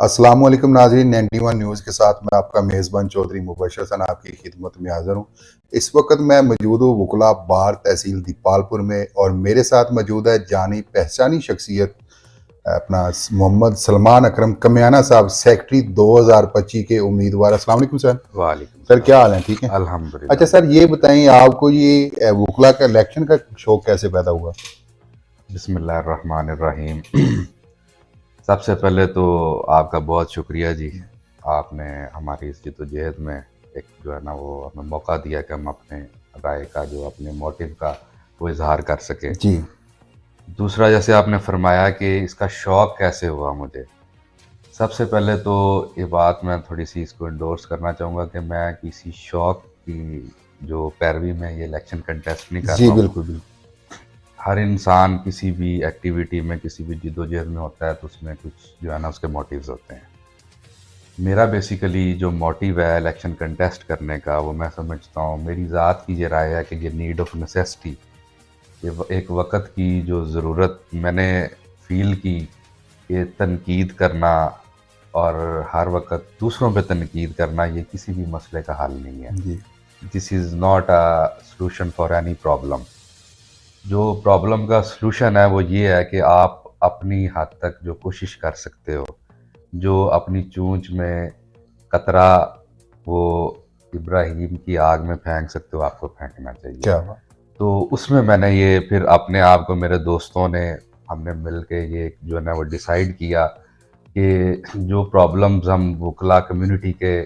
अस्सलाम वालेकुम नाज़रीन, 91 न्यूज़ के साथ मैं आपका मेज़बान चौधरी मुबशर सना आपकी खिदमत में हाज़िर हूँ। इस वक्त मैं मौजूद हूँ वकला बार तहसील दीपालपुर में और मेरे साथ मौजूद है जानी पहचानी शख्सियत अपना मोहम्मद सलमान अकरम कमियाना साहब, सेक्रेटरी 2025 के उम्मीदवार। अस्सलाम वालेकुम सर। वालेकुम सर क्या सलाम। हाल है, ठीक है? अच्छा अल्हम्दुलिल्लाह। सर, ये बताइए आपको ये वकला का इलेक्शन का शौक कैसे पैदा हुआ? बिस्मिल्लाहिर्रहमानिर्रहीम। सबसे पहले तो आपका बहुत शुक्रिया जी। आपने हमारी इस जद्दोजहद में एक जो है ना वो हमें मौका दिया कि हम अपने राय का जो अपने मोटिव का वो इजहार कर सकें। जी दूसरा, जैसे आपने फरमाया कि इसका शौक़ कैसे हुआ मुझे, सबसे पहले तो ये बात मैं थोड़ी सी इसको इंडोर्स करना चाहूँगा कि मैं किसी शौक़ की जो पैरवी में ये इलेक्शन कंटेस्ट नहीं कर जी रहा हूँ। बिल्कुल बिल्कुल। हर इंसान किसी भी एक्टिविटी में, किसी भी जिद्दोजहद में होता है तो उसमें कुछ जो है ना उसके मोटिव्स होते हैं। मेरा बेसिकली जो मोटिव है इलेक्शन कंटेस्ट करने का, वो मैं समझता हूँ, मेरी ज़ात की ये राय है कि ये नीड ऑफ नेसेसिटी, ये एक वक़्त की जो ज़रूरत मैंने फ़ील की कि तनकीद करना और हर वक़्त दूसरों पे तनकीद करना ये किसी भी मसले का हल नहीं है। जी this is not a solution for any problem. जो प्रॉब्लम का सलूशन है वो ये है कि आप अपनी हद तक जो कोशिश कर सकते हो, जो अपनी चूंच में कतरा वो इब्राहिम की आग में फेंक सकते हो, आपको फेंकना चाहिए। क्या बात। तो उसमें मैंने ये फिर अपने आप को, मेरे दोस्तों ने, हमने मिल के ये जो है ना वो डिसाइड किया कि जो प्रॉब्लम्स हम वकला कम्युनिटी के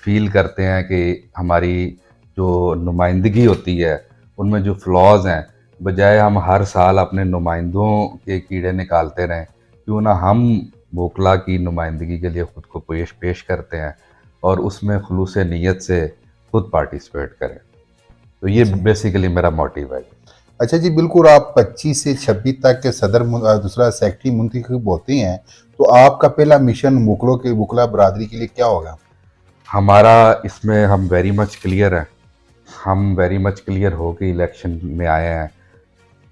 फील करते हैं कि हमारी जो नुमाइंदगी होती है उनमें जो फ्लॉज हैं, बजाय हम हर साल अपने नुमाइंदों के कीड़े निकालते रहें, क्यों ना हम वकला की नुमाइंदगी के लिए ख़ुद को पेश करते हैं और उसमें खुलूस नीयत से खुद पार्टिसिपेट करें। तो ये जी बेसिकली मेरा मोटिव है। अच्छा जी, बिल्कुल। आप 25 से 26 तक के सदर दूसरा सेक्रेटरी मुंतखब होते हैं, तो आपका पहला मिशन मुगलों के वकला बरादरी के लिए क्या होगा? हमारा इसमें हम वेरी मच क्लियर हैं। हम वेरी मच क्लियर हो के इलेक्शन में आए हैं,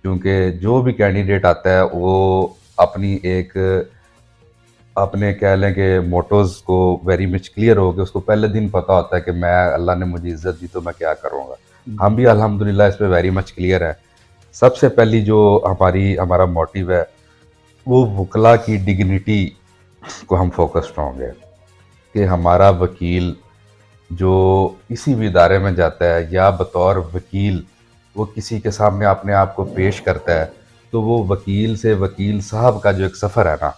क्योंकि जो भी कैंडिडेट आता है वो अपनी एक, अपने कह लें कि मोटोज़ को वेरी मच क्लियर हो के उसको पहले दिन पता होता है कि मैं, अल्लाह ने मुझे इज़्ज़त दी तो मैं क्या करूँगा। हम भी अल्हम्दुलिल्लाह इस पे वेरी मच क्लियर है। सबसे पहली जो हमारा मोटिव है वो वकला की डिग्निटी को हम फोकस्ड होंगे कि हमारा वकील जो किसी भी इदारे में जाता है या बतौर वकील वो किसी के सामने अपने आप को पेश करता है, तो वो वकील से वकील साहब का जो एक सफ़र है ना,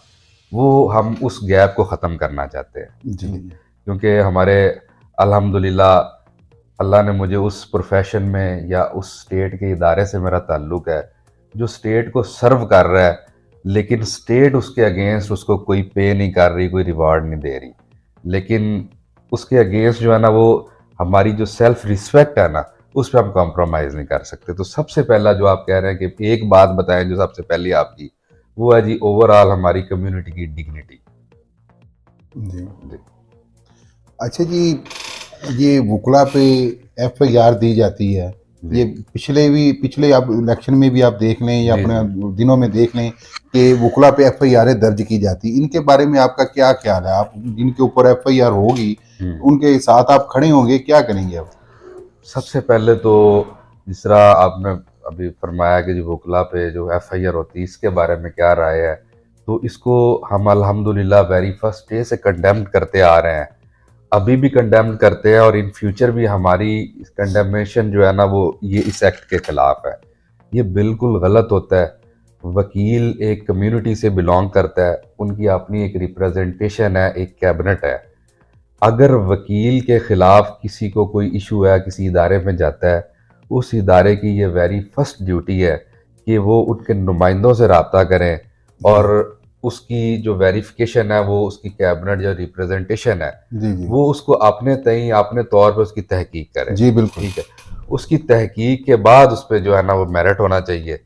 वो हम उस गैप को ख़त्म करना चाहते हैं। जी क्योंकि हमारे अल्हम्दुलिल्लाह अल्लाह ने मुझे उस प्रोफेशन में या उस स्टेट के इदारे से मेरा ताल्लुक़ है जो स्टेट को सर्व कर रहा है, लेकिन स्टेट उसके अगेंस्ट उसको कोई पे नहीं कर रही, कोई रिवार्ड नहीं दे रही, लेकिन उसके अगेंस्ट जो है ना वो हमारी जो सेल्फ रिस्पेक्ट है ना, उस पर हम कॉम्प्रोमाइज़ नहीं कर सकते। तो सबसे पहला जो आप कह रहे हैं कि एक बात बताएं जो सबसे पहली आपकी, वो है जी ओवरऑल हमारी कम्युनिटी की डिग्निटी। जी। जी अच्छा जी, ये वकला पे एफआईआर दी जाती है। जी ये पिछले आप इलेक्शन में भी आप देख लें या जी अपने जी। दिनों में देख लें कि वकला पे एफआईआर दर्ज की जाती। इनके बारे में आपका क्या ख्याल है? आप जिनके ऊपर एफआईआर होगी हम्म। उनके साथ आप खड़े होंगे, क्या करेंगे आप? सबसे पहले तो जिस तरह आपने अभी फरमाया कि जो वकला पे जो एफआईआर होती है इसके बारे में क्या राय है, तो इसको हम अल्हम्दुलिल्लाह वेरी फर्स्ट डे से कंडेम करते आ रहे हैं, अभी भी कंडेम करते हैं और इन फ्यूचर भी हमारी कंडेमेशन जो है ना वो ये इस एक्ट के खिलाफ है। ये बिल्कुल गलत होता है। वकील एक कम्युनिटी से बिलोंग करता है, उनकी अपनी एक रिप्रेजेंटेशन है, एक कैबिनेट है। अगर वकील के ख़िलाफ़ किसी को कोई इशू है, किसी इदारे में जाता है, उस इदारे की ये वेरी फर्स्ट ड्यूटी है कि वो उनके नुमाइंदों से रब्ता करें जी और उसकी जो वेरिफिकेशन है, वो उसकी कैबिनेट जो रिप्रेजेंटेशन है, जी जी वो उसको अपने तय अपने तौर पे उसकी तहकीक करे। जी बिल्कुल। ठीक है। उसकी तहकीक के बाद उस पे जो है ना वो मेरिट होना चाहिए,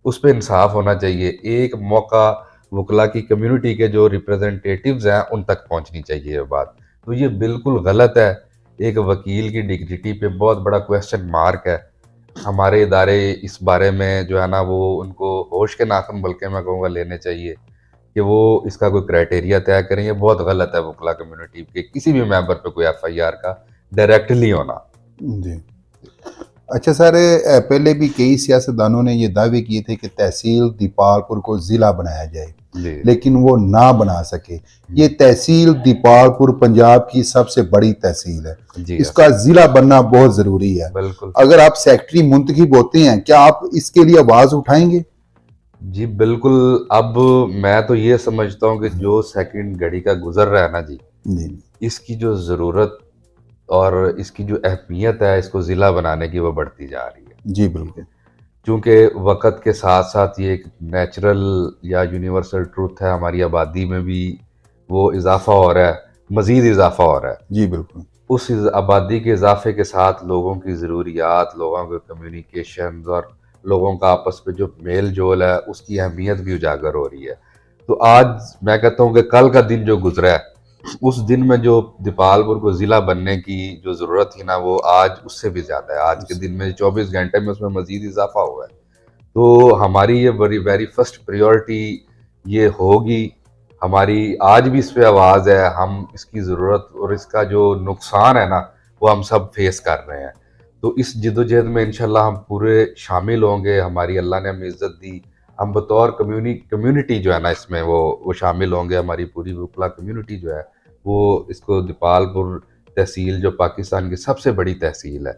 उस पे इंसाफ होना चाहिए। एक मौका वकला की कम्युनिटी के जो रिप्रेजेंटेटिव्स हैं उन तक पहुंचनी चाहिए ये बात। तो ये बिल्कुल गलत है। एक वकील की डिग्निटी पे बहुत बड़ा क्वेश्चन मार्क है। हमारे इदारे इस बारे में जो है ना वो उनको होश के नाखून बल्कि मैं कहूँगा लेने चाहिए कि वो इसका कोई क्राइटेरिया तय करें। ये बहुत गलत है वकला कम्युनिटी के किसी भी मेंबर पे कोई एफआईआर का डायरेक्टली होना। जी। अच्छा सर, पहले भी कई सियासतदानों ने ये दावे किए थे कि तहसील दीपालपुर को ज़िला बनाया जाए, जी लेकिन वो ना बना सके। ये तहसील दीपालपुर पंजाब की सबसे बड़ी तहसील है, जी इसका ज़िला बनना बहुत ज़रूरी है। बिल्कुल। अगर आप सेक्रेटरी मुंतखब होते हैं, क्या आप इसके लिए आवाज़ उठाएंगे? जी बिल्कुल। अब मैं तो ये समझता हूँ कि जो सेकंड घड़ी का गुजर रहा है ना जी, जी इसकी जो ज़रूरत और इसकी जो अहमियत है इसको ज़िला बनाने की, वो बढ़ती जा रही है। जी बिल्कुल। क्योंकि वक़्त के साथ साथ ये एक नेचुरल या यूनिवर्सल ट्रुथ है, हमारी आबादी में भी वो इज़ाफ़ा हो रहा है, मज़ीद इज़ाफ़ा हो रहा है। जी बिल्कुल। उस आबादी के इज़ाफ़े के साथ लोगों की ज़रूरियात, लोगों के कम्युनिकेशंस और लोगों का आपस में जो मेल जोल है उसकी अहमियत भी उजागर हो रही है। तो आज मैं कहता हूँ कि कल का दिन जो गुजरा है, उस दिन में जो दीपालपुर को ज़िला बनने की जो ज़रूरत थी ना, वो आज उससे भी ज़्यादा है। आज के दिन में 24 घंटे में उसमें मज़ीद इज़ाफ़ा हुआ है। तो हमारी ये बड़ी वेरी फर्स्ट प्रायोरिटी ये होगी। हमारी आज भी इस पे आवाज़ है। हम इसकी ज़रूरत और इसका जो नुकसान है ना, वो हम सब फेस कर रहे हैं। तो इस जद्दोजहद में इंशाल्लाह हम पूरे शामिल होंगे। हमारी अल्लाह ने हमें इज़्ज़त दी, हम बतौर कम्युनिटी जो है ना इसमें वो शामिल होंगे। हमारी पूरी वकला कम्युनिटी जो है वो इसको दीपालपुर तहसील जो पाकिस्तान की सबसे बड़ी तहसील है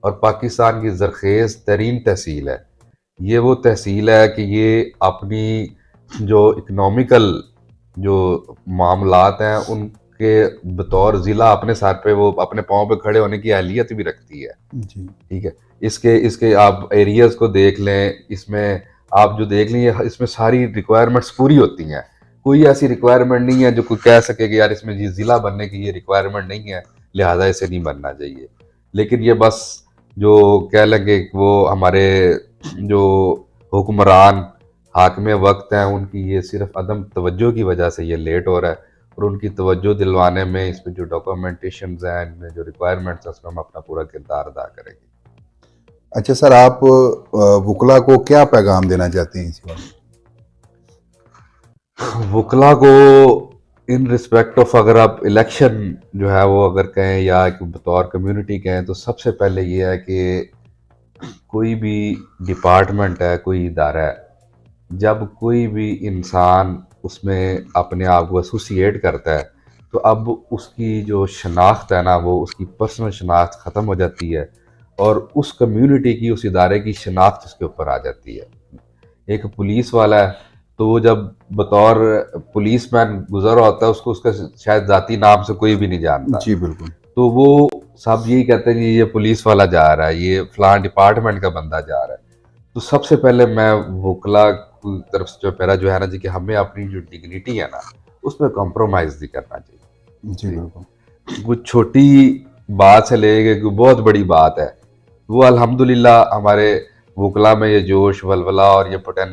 और पाकिस्तान की ज़रख़ेज़ तरीन तहसील है, ये वो तहसील है कि ये अपनी जो इकनॉमिकल जो मामलात हैं उनके बतौर ज़िला अपने सर पे वो अपने पाँव पे खड़े होने की अहलियत भी रखती है। जी ठीक है। इसके इसके आप एरियाज़ को देख लें, इसमें आप जो देख लें इसमें सारी रिक्वायरमेंट्स पूरी होती हैं। कोई ऐसी रिक्वायरमेंट नहीं है जो कोई कह सके कि यार इसमें जी ज़िला बनने की ये रिक्वायरमेंट नहीं है, लिहाजा इसे नहीं बनना चाहिए। लेकिन ये बस जो कह लेंगे वो हमारे जो हुक्मरान हाकिम वक्त हैं उनकी ये सिर्फ अदम तवज्जो की वजह से ये लेट हो रहा है और उनकी तवज्जो दिलवाने में इसमें जो डॉक्यूमेंटेशन हैं, इनमें जो रिक्वायरमेंट्स हैं, उसमें हम अपना पूरा किरदार अदा करेंगे। अच्छा सर, आप वकला को क्या पैगाम देना चाहते हैं इस वक्त? वकला को इन रिस्पेक्ट ऑफ, अगर आप इलेक्शन जो है वो अगर कहें या बतौर कम्युनिटी कहें, तो सबसे पहले ये है कि कोई भी डिपार्टमेंट है, कोई इदारा है, जब कोई भी इंसान उसमें अपने आप को एसोसिएट करता है तो अब उसकी जो शनाख्त है ना, वो उसकी पर्सनल शनाख्त ख़त्म हो जाती है और उस कम्युनिटी की, उस इदारे की शनाख्त उसके ऊपर आ जाती है। एक पुलिस वाला है तो वो जब बतौर पुलिसमैन गुजर रहा होता है, उसको उसका शायद ज़ाती नाम से कोई भी नहीं जानता, जी बिल्कुल। तो वो सब यही कहते हैं कि ये पुलिस वाला जा रहा है, ये फलां डिपार्टमेंट का बंदा जा रहा है। तो सबसे पहले मैं वकला की तरफ से जो मेरा जो है ना जी, कि हमें अपनी जो डिग्निटी है ना उसमें कॉम्प्रोमाइज़ नहीं करना चाहिए। जी बिल्कुल। कुछ छोटी बात से लेके कोई बहुत बड़ी बात है, वो अल्हम्दुलिल्लाह हमारे वकला में ये जोश वलवला और ये पोटेंशियल